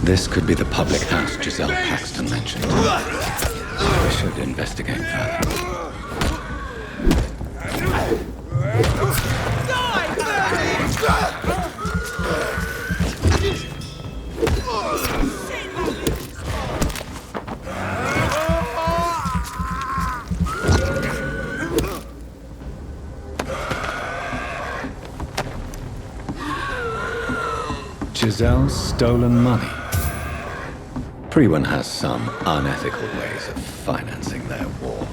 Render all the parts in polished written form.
This could be the public house Giselle Paxton mentioned. I should investigate further. Giselle's stolen money. Prewen has some unethical ways of financing their war.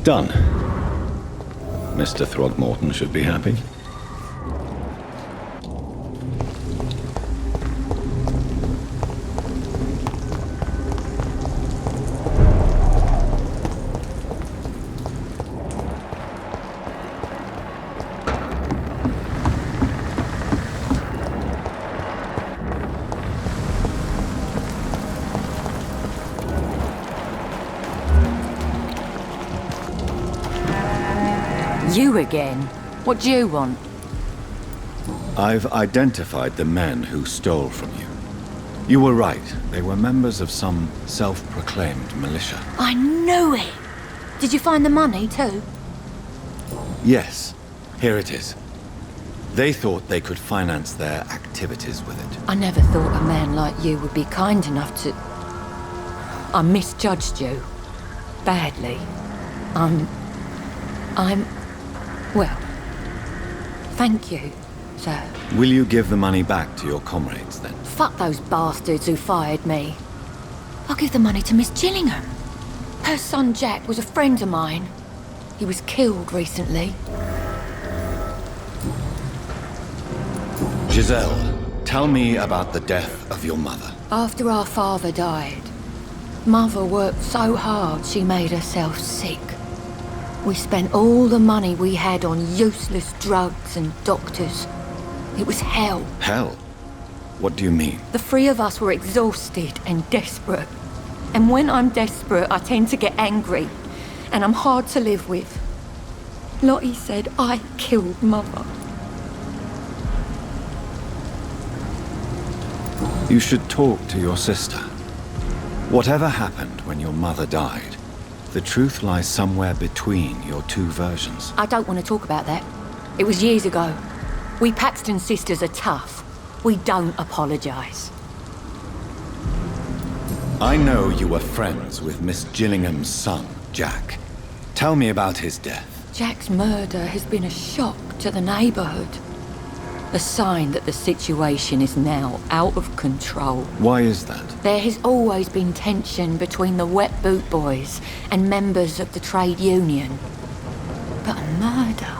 Done. Mr. Throgmorton should be happy. You again? What do you want? I've identified the men who stole from you. You were right. They were members of some self-proclaimed militia. I knew it! Did you find the money too? Yes. Here it is. They thought they could finance their activities with it. I never thought a man like you would be kind enough to... I misjudged you. Badly. Well, thank you, sir. Will you give the money back to your comrades, then? Fuck those bastards who fired me. I'll give the money to Miss Gillingham. Her son Jack was a friend of mine. He was killed recently. Giselle, tell me about the death of your mother. After our father died, Mother worked so hard she made herself sick. We spent all the money we had on useless drugs and doctors. It was hell. Hell? What do you mean? The three of us were exhausted and desperate. And when I'm desperate, I tend to get angry. And I'm hard to live with. Lottie said I killed Mother. You should talk to your sister. Whatever happened when your mother died, the truth lies somewhere between your two versions. I don't want to talk about that. It was years ago. We Paxton sisters are tough. We don't apologise. I know you were friends with Miss Gillingham's son, Jack. Tell me about his death. Jack's murder has been a shock to the neighbourhood. A sign that the situation is now out of control. Why is that? There has always been tension between the Wet Boot Boys and members of the trade union. But a murder?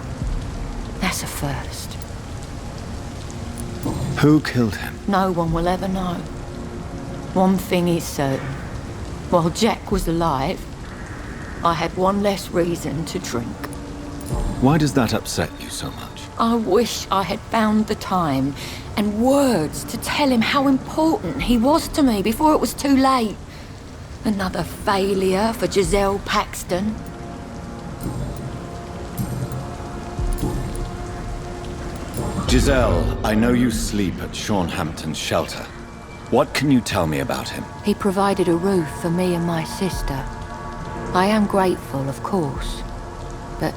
That's a first. Who killed him? No one will ever know. One thing is certain. While Jack was alive, I had one less reason to drink. Why does that upset you so much? I wish I had found the time and words to tell him how important he was to me before it was too late. Another failure for Giselle Paxton. Giselle, I know you sleep at Sean Hampton's shelter. What can you tell me about him? He provided a roof for me and my sister. I am grateful, of course, but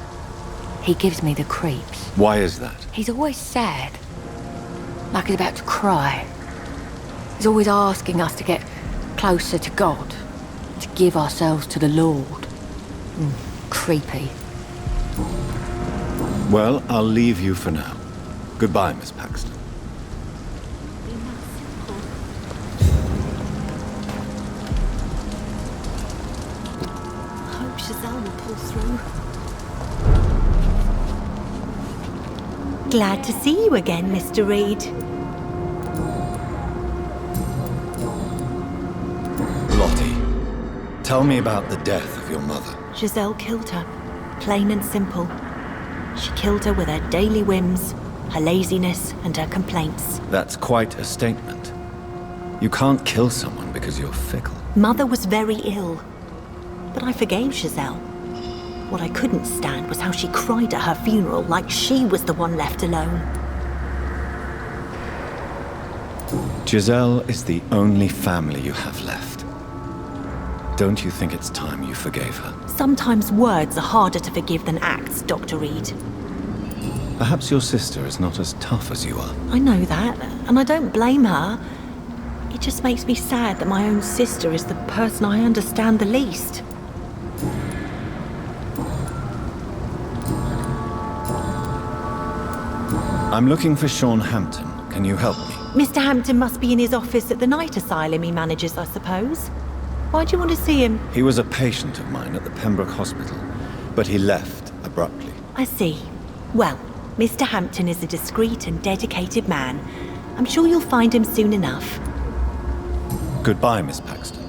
he gives me the creeps. Why is that? He's always sad, like he's about to cry. He's always asking us to get closer to God, to give ourselves to the Lord. Creepy. Well, I'll leave you for now. Goodbye, Miss Paxton. I hope Giselle will pull through. Glad to see you again, Mr. Reed. Lottie, tell me about the death of your mother. Giselle killed her, plain and simple. She killed her with her daily whims, her laziness and her complaints. That's quite a statement. You can't kill someone because you're fickle. Mother was very ill, but I forgave Giselle. What I couldn't stand was how she cried at her funeral like she was the one left alone. Giselle is the only family you have left. Don't you think it's time you forgave her? Sometimes words are harder to forgive than acts, Dr. Reed. Perhaps your sister is not as tough as you are. I know that, and I don't blame her. It just makes me sad that my own sister is the person I understand the least. I'm looking for Sean Hampton. Can you help me? Mr. Hampton must be in his office at the night asylum he manages, I suppose. Why do you want to see him? He was a patient of mine at the Pembroke Hospital, but he left abruptly. I see. Well, Mr. Hampton is a discreet and dedicated man. I'm sure you'll find him soon enough. Goodbye, Miss Paxton.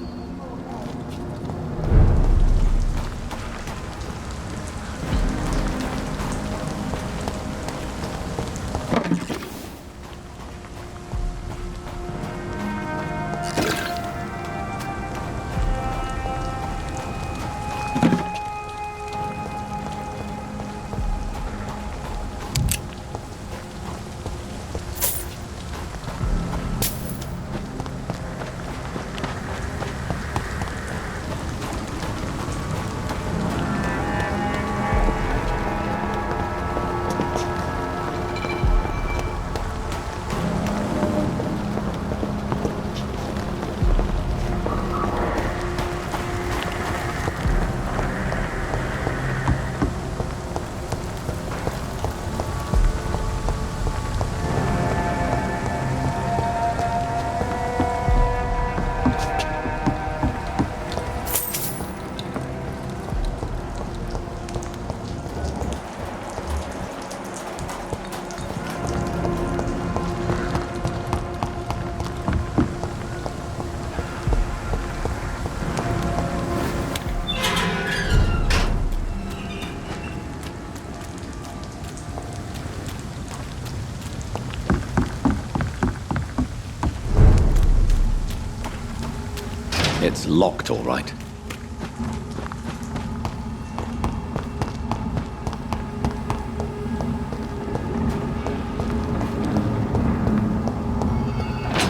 It's locked, all right.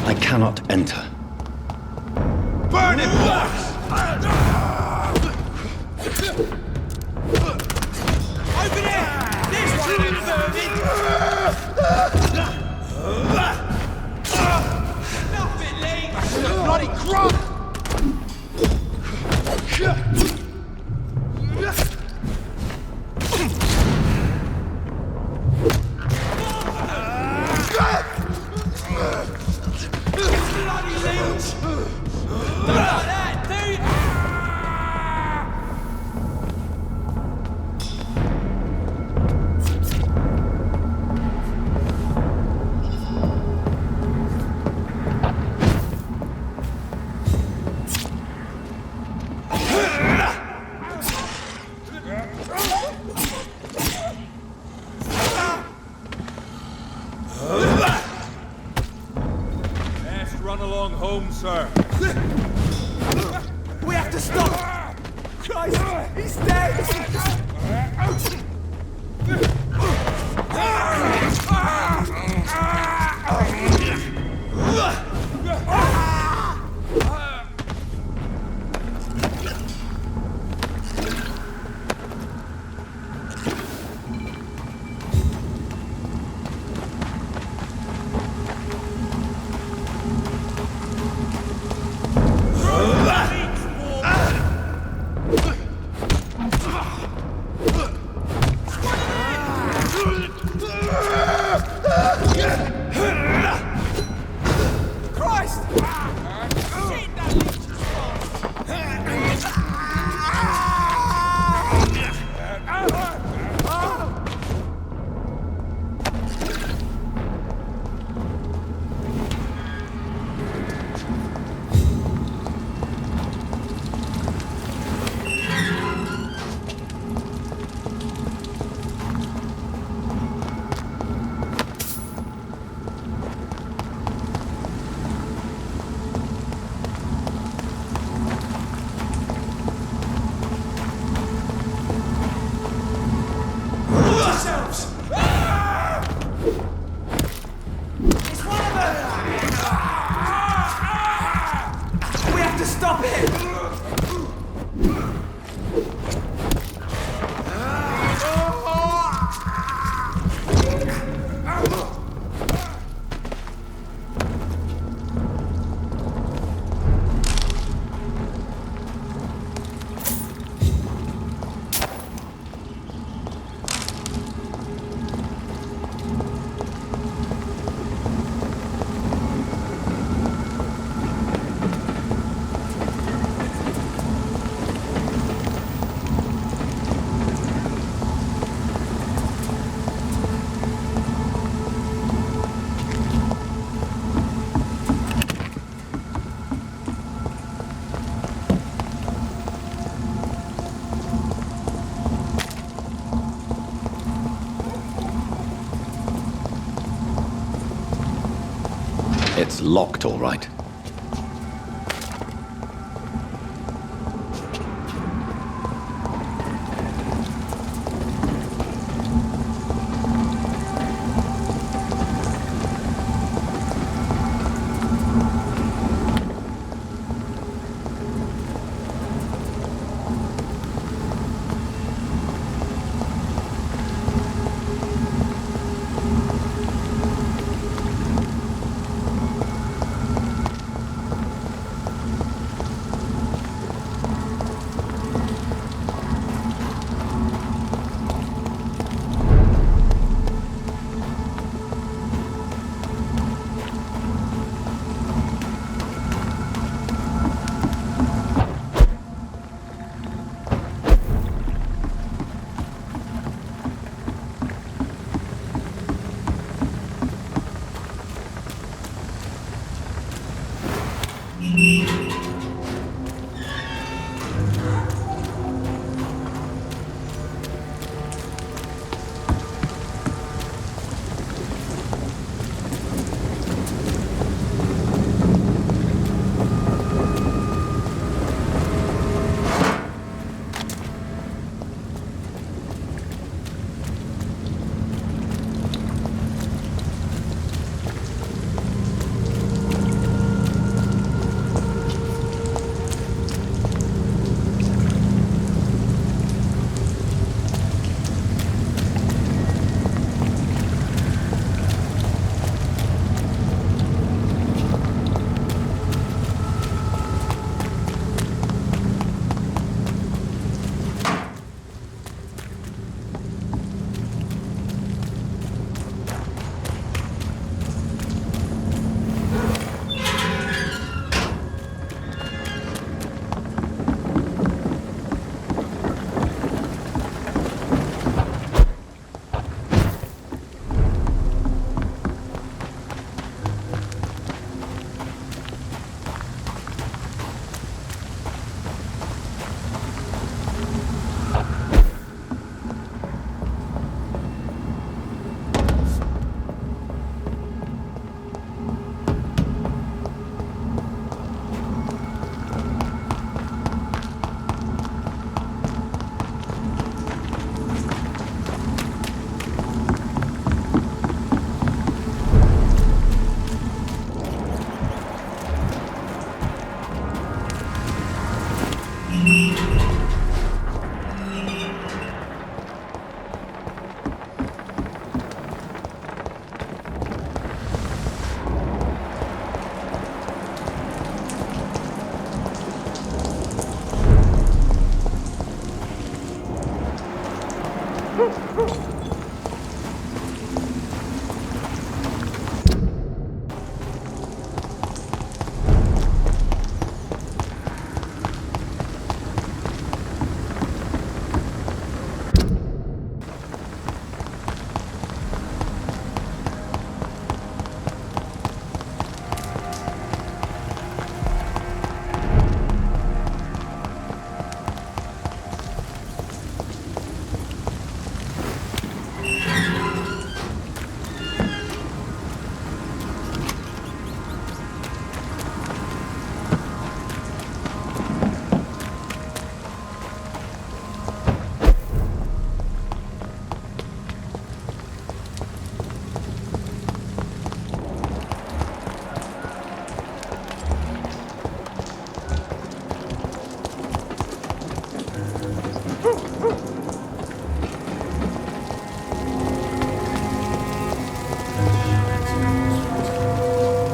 I cannot enter. Burn it, blocks! Open it! This one is burning! Stop it, Lee! Bloody crop! Bloody leech! Don't like that, dude! along home, sir. We have to stop! Christ, he's dead! It's locked, all right.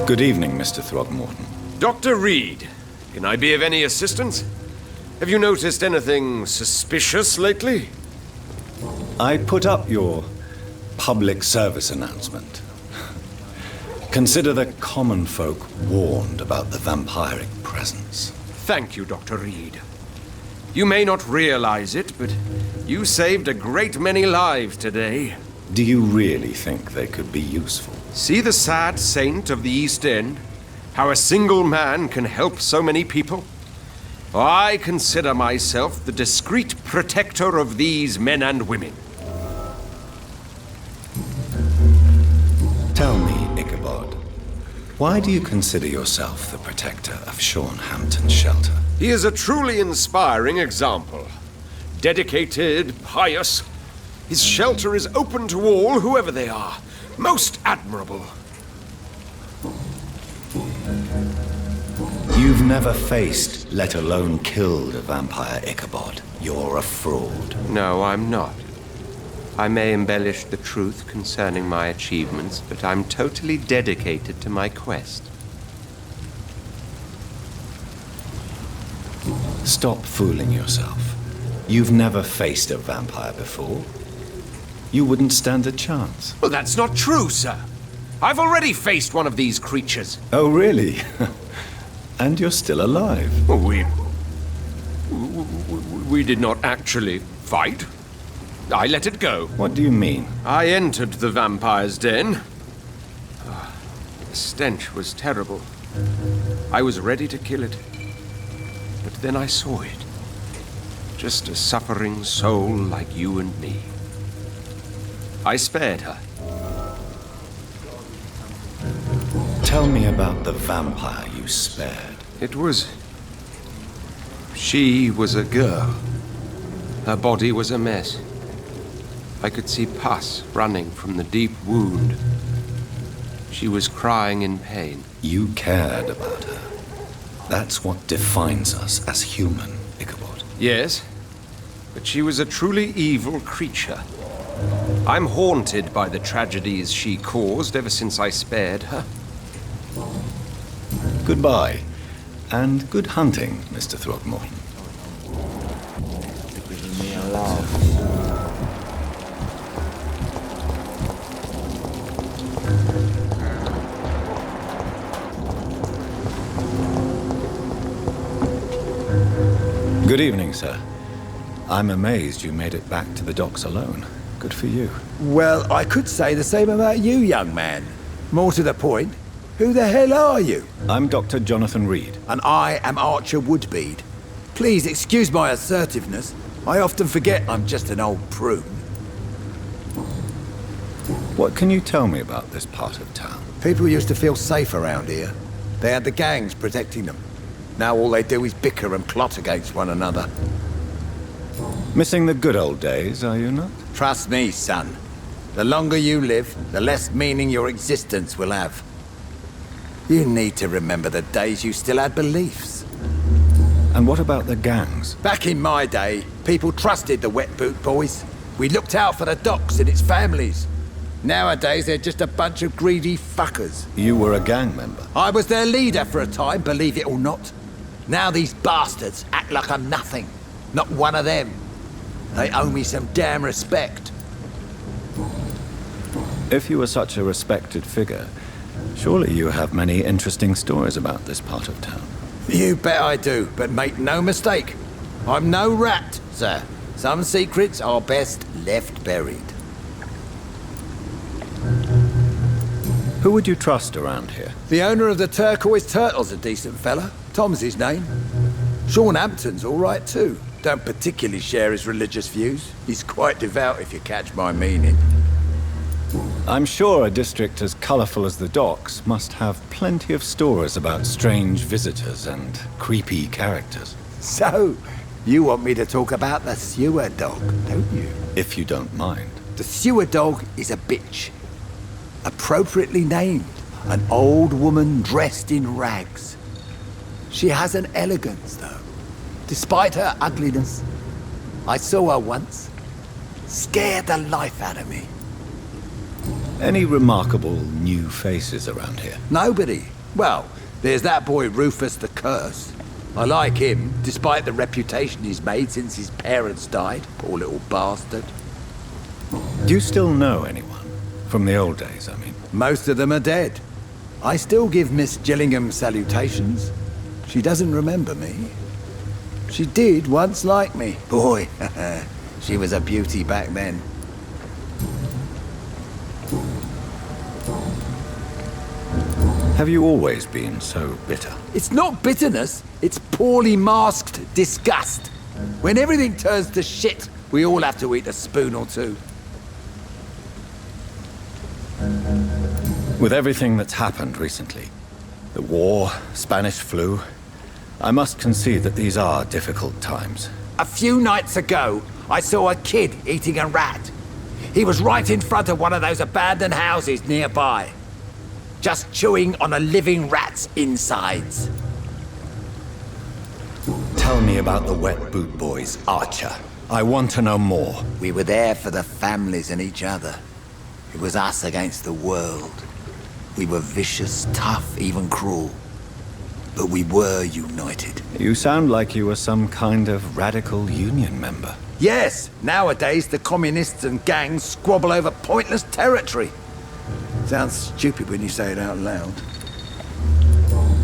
Good evening, Mr. Throgmorton. Dr. Reed, can I be of any assistance? Have you noticed anything suspicious lately? I put up your public service announcement. Consider the common folk warned about the vampiric presence. Thank you, Dr. Reed. You may not realize it, but you saved a great many lives today. Do you really think they could be useful? See the sad saint of the East End? How a single man can help so many people? I consider myself the discreet protector of these men and women. Tell me, Ichabod, why do you consider yourself the protector of Sean Hampton's shelter? He is a truly inspiring example. Dedicated, pious. His shelter is open to all, whoever they are. Most admirable. You've never faced, let alone killed a vampire, Ichabod. You're a fraud. No, I'm not. I may embellish the truth concerning my achievements, but I'm totally dedicated to my quest. Stop fooling yourself. You've never faced a vampire before. You wouldn't stand a chance. Well, that's not true, sir. I've already faced one of these creatures. Oh, really? And you're still alive. We did not actually fight. I let it go. What do you mean? I entered the vampire's den. The stench was terrible. I was ready to kill it. But then I saw it. Just a suffering soul like you and me. I spared her. Tell me about the vampire you spared. She was a girl. Her body was a mess. I could see pus running from the deep wound. She was crying in pain. You cared about her. That's what defines us as human, Ichabod. Yes, but she was a truly evil creature. I'm haunted by the tragedies she caused ever since I spared her. Goodbye, and good hunting, Mr. Throgmorton. Leave me alone. Good evening, sir. I'm amazed you made it back to the docks alone. Good for you. Well, I could say the same about you, young man. More to the point, who the hell are you? I'm Dr. Jonathan Reed. And I am Archer Woodbead. Please excuse my assertiveness. I often forget I'm just an old prune. What can you tell me about this part of town? People used to feel safe around here. They had the gangs protecting them. Now all they do is bicker and plot against one another. Missing the good old days, are you not? Trust me, son. The longer you live, the less meaning your existence will have. You need to remember the days you still had beliefs. And what about the gangs? Back in my day, people trusted the wet boot boys. We looked out for the docks and its families. Nowadays, they're just a bunch of greedy fuckers. You were a gang member. I was their leader for a time, believe it or not. Now these bastards act like I'm nothing. Not one of them. They owe me some damn respect. If you were such a respected figure, surely you have many interesting stories about this part of town. You bet I do, but make no mistake. I'm no rat, sir. Some secrets are best left buried. Who would you trust around here? The owner of the Turquoise Turtle's a decent fella. Tom's his name. Sean Hampton's all right too. Don't particularly share his religious views. He's quite devout, if you catch my meaning. I'm sure a district as colourful as the docks must have plenty of stories about strange visitors and creepy characters. So, you want me to talk about the sewer dog, don't you? If you don't mind. The sewer dog is a bitch. Appropriately named. An old woman dressed in rags. She has an elegance, though. Despite her ugliness. I saw her once. Scared the life out of me. Any remarkable new faces around here? Nobody. Well, there's that boy Rufus the Curse. I like him, despite the reputation he's made since his parents died. Poor little bastard. Do you still know anyone? From the old days, I mean. Most of them are dead. I still give Miss Gillingham salutations. She doesn't remember me. She did once like me. Boy, she was a beauty back then. Have you always been so bitter? It's not bitterness, it's poorly masked disgust. When everything turns to shit, we all have to eat a spoon or two. With everything that's happened recently, the war, Spanish flu, I must concede that these are difficult times. A few nights ago, I saw a kid eating a rat. He was right in front of one of those abandoned houses nearby, just chewing on a living rat's insides. Tell me about the Wet Boot Boys, Archer. I want to know more. We were there for the families and each other. It was us against the world. We were vicious, tough, even cruel. But we were united. You sound like you were some kind of radical union member. Yes, nowadays the communists and gangs squabble over pointless territory. Sounds stupid when you say it out loud.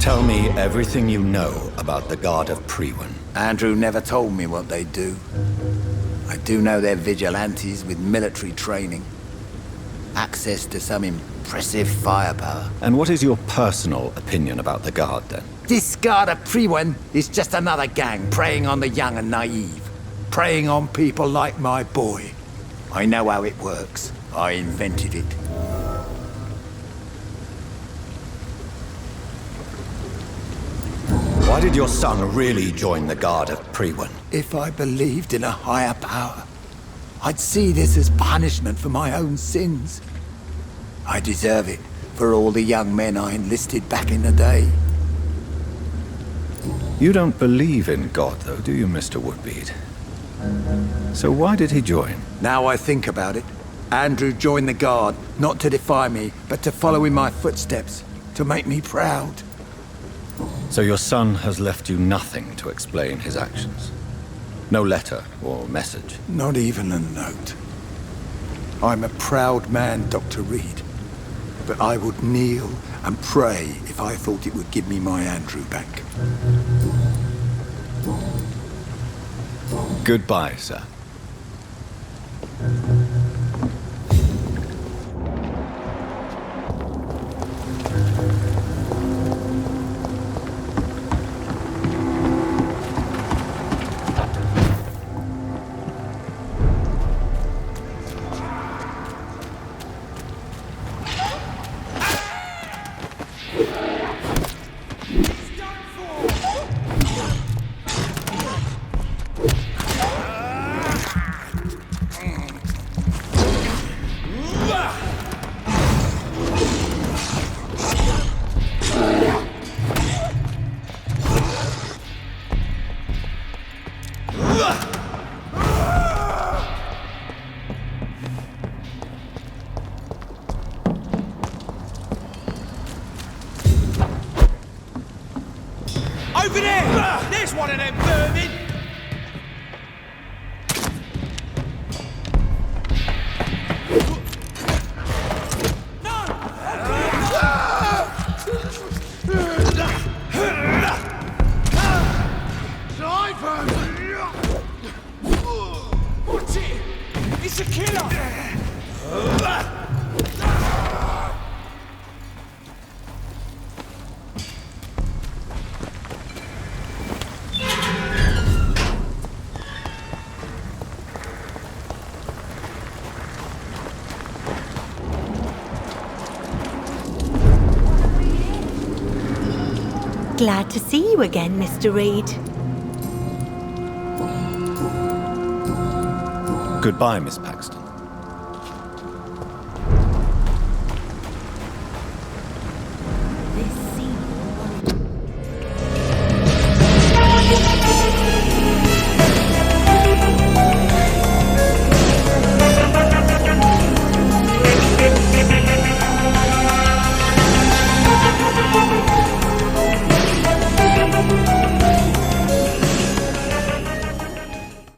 Tell me everything you know about the Guard of Priwen. Andrew never told me what they do. I do know they're vigilantes with military training. Access to some impressive firepower. And what is your personal opinion about the Guard, then? This Guard of Priwen is just another gang preying on the young and naive. Preying on people like my boy. I know how it works. I invented it. Why did your son really join the Guard of Priwen? If I believed in a higher power, I'd see this as punishment for my own sins. I deserve it for all the young men I enlisted back in the day. You don't believe in God, though, do you, Mr. Woodbead? So why did he join? Now I think about it, Andrew joined the Guard, not to defy me, but to follow in my footsteps, to make me proud. So your son has left you nothing to explain his actions? No letter or message? Not even a note. I'm a proud man, Dr. Reed. But I would kneel and pray if I thought it would give me my Andrew back. Goodbye, sir. Over there! There's one of them vermin! What's it? It's a killer! Glad to see you again, Mr. Reed. Goodbye, Miss Paxton.